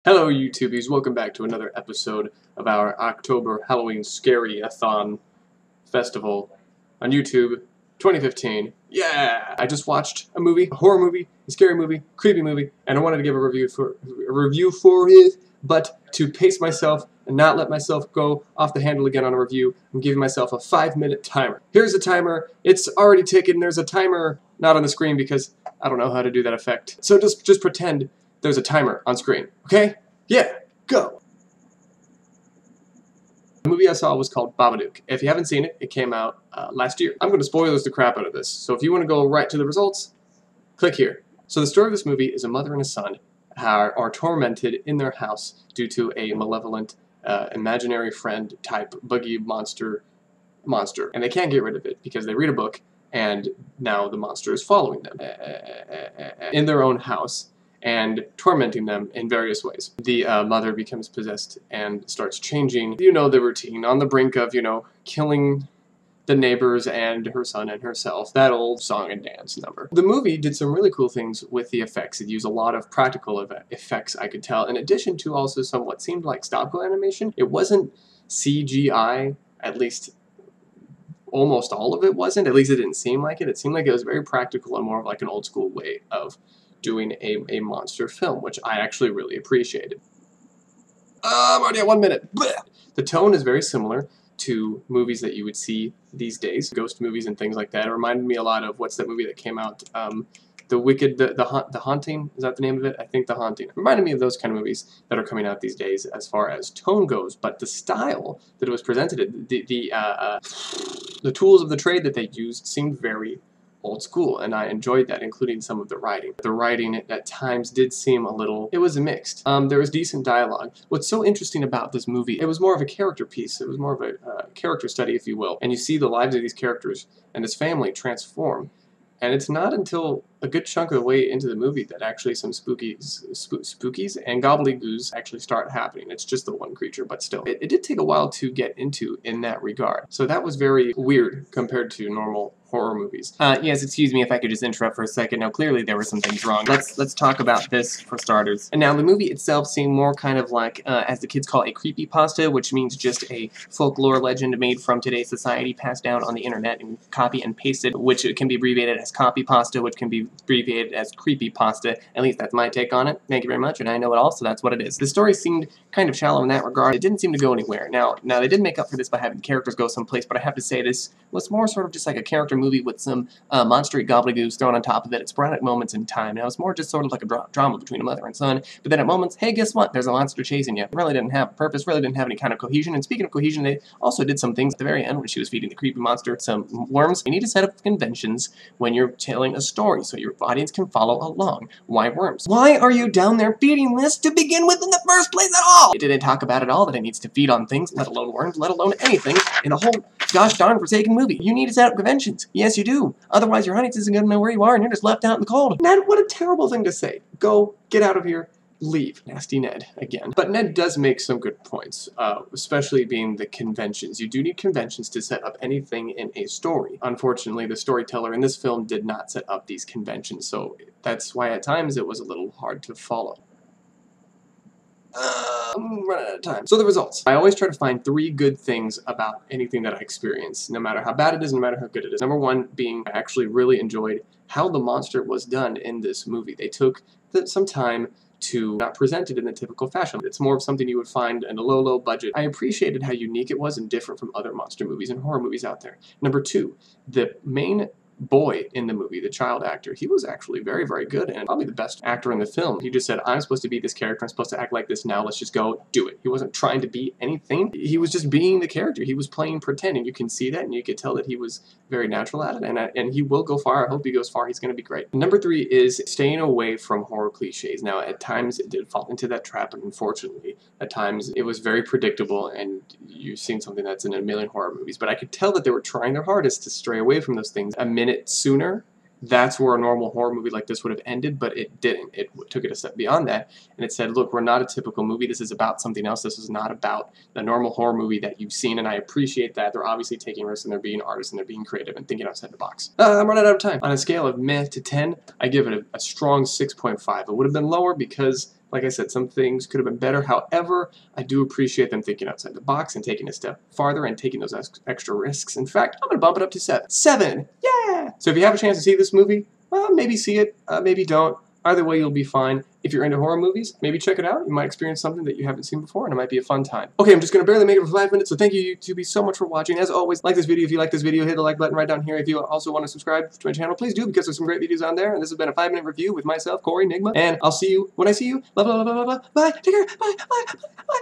Hello YouTubies, welcome back to another episode of our October Halloween Scary-a-thon festival on YouTube 2015. Yeah! I just watched a movie, a horror movie, a scary movie, creepy movie, and I wanted to give a review for it, but to pace myself and not let myself go off the handle again on a review, I'm giving myself a 5-minute timer. Here's the timer. It's already ticking. There's a timer not on the screen because I don't know how to do that effect. So just pretend there's a timer on screen, okay? Yeah, go! The movie I saw was called Babadook. If you haven't seen it, it came out last year. I'm going to spoilers the crap out of this, so if you want to go right to the results, click here. So the story of this movie is a mother and a son are tormented in their house due to a malevolent, imaginary friend type boogie monster, and they can't get rid of it because they read a book and now the monster is following them in their own house and tormenting them in various ways. The mother becomes possessed and starts changing, the routine, on the brink of, killing the neighbors and her son and herself, that old song and dance number. The movie did some really cool things with the effects. It used a lot of practical effects, I could tell, in addition to also some what seemed like stop-go animation. It wasn't CGI, at least almost all of it wasn't, at least it didn't seem like it. It seemed like it was very practical and more of like an old school way of doing a monster film, which I actually really appreciated. I'm already at 1 minute. Blech. The tone is very similar to movies that you would see these days, ghost movies and things like that. It reminded me a lot of, what's that movie that came out? The Haunting, is that the name of it? I think The Haunting. It reminded me of those kind of movies that are coming out these days as far as tone goes, but the style that it was presented, the tools of the trade that they used seemed very old school, and I enjoyed that, including some of the writing. The writing at times did seem a little, it was mixed. There was decent dialogue. What's so interesting about this movie, it was more of a character piece. It was more of a character study, if you will. And you see the lives of these characters and this family transform. And it's not until a good chunk of the way into the movie that actually some spookies and gobbledygoos actually start happening. It's just the one creature, but still. It did take a while to get into in that regard. So that was very weird compared to normal horror movies. Yes, excuse me if I could just interrupt for a second. Now, clearly there were some things wrong. Let's talk about this for starters. And now, the movie itself seemed more kind of like, as the kids call it, a creepypasta, which means just a folklore legend made from today's society, passed down on the internet and copy and pasted, which can be abbreviated as copypasta, which can be abbreviated as creepypasta. At least that's my take on it. Thank you very much, and I know it all, so that's what it is. The story seemed kind of shallow in that regard. It didn't seem to go anywhere. Now they did make up for this by having characters go someplace, but I have to say this was more sort of just like a character movie with some monstery gobbledygoos thrown on top of it at sporadic moments in time. Now, it's more just sort of like a drama between a mother and son, but then at moments, hey, guess what? There's a monster chasing you. It really didn't have a purpose, really didn't have any kind of cohesion, and speaking of cohesion, they also did some things at the very end when she was feeding the creepy monster some worms. You need to set up conventions when you're telling a story so your audience can follow along. Why worms? Why are you down there feeding this to begin with in the first place at all? It didn't talk about at all that it needs to feed on things, let alone worms, let alone anything in a whole gosh darn forsaken movie. You need to set up conventions. Yes, you do. Otherwise, your audience isn't going to know where you are and you're just left out in the cold. Ned, what a terrible thing to say. Go, get out of here, leave. Nasty Ned, again. But Ned does make some good points, especially being the conventions. You do need conventions to set up anything in a story. Unfortunately, the storyteller in this film did not set up these conventions, so that's why at times it was a little hard to follow. I'm running out of time. So the results. I always try to find 3 good things about anything that I experience, no matter how bad it is, no matter how good it is. Number 1 being, I actually really enjoyed how the monster was done in this movie. They took some time to not present it in the typical fashion. It's more of something you would find in a low budget. I appreciated how unique it was and different from other monster movies and horror movies out there. Number 2, the main boy in the movie, the child actor, he was actually very, very good and probably the best actor in the film. He just said, I'm supposed to be this character, I'm supposed to act like this now, let's just go do it. He wasn't trying to be anything. He was just being the character. He was playing pretend, and you can see that, and you could tell that he was very natural at it, and he will go far. I hope he goes far. He's going to be great. Number 3 is staying away from horror cliches. Now, at times it did fall into that trap, and unfortunately, at times it was very predictable, and you've seen something that's in a million horror movies, but I could tell that they were trying their hardest to stray away from those things a minute sooner. That's where a normal horror movie like this would have ended, but it didn't. It took it a step beyond that, and it said, look, we're not a typical movie. This is about something else. This is not about the normal horror movie that you've seen, and I appreciate that. They're obviously taking risks, and they're being artists, and they're being creative, and thinking outside the box. I'm running out of time. On a scale of meh to 10, I give it a strong 6.5. It would have been lower because Like I said, some things could have been better. However, I do appreciate them thinking outside the box and taking a step farther and taking those extra risks. In fact, I'm going to bump it up to 7. 7! Yeah! So if you have a chance to see this movie, well, maybe see it, maybe don't. Either way, you'll be fine. If you're into horror movies, maybe check it out. You might experience something that you haven't seen before, and it might be a fun time. Okay, I'm just going to barely make it for 5 minutes, so thank you, YouTube, so much for watching. As always, like this video. If you like this video, hit the like button right down here. If you also want to subscribe to my channel, please do, because there's some great videos on there. And this has been a 5-minute review with myself, Corey Nigma, and I'll see you when I see you. Love, love, love, love, love. Bye. Take care. Bye. Bye. Bye.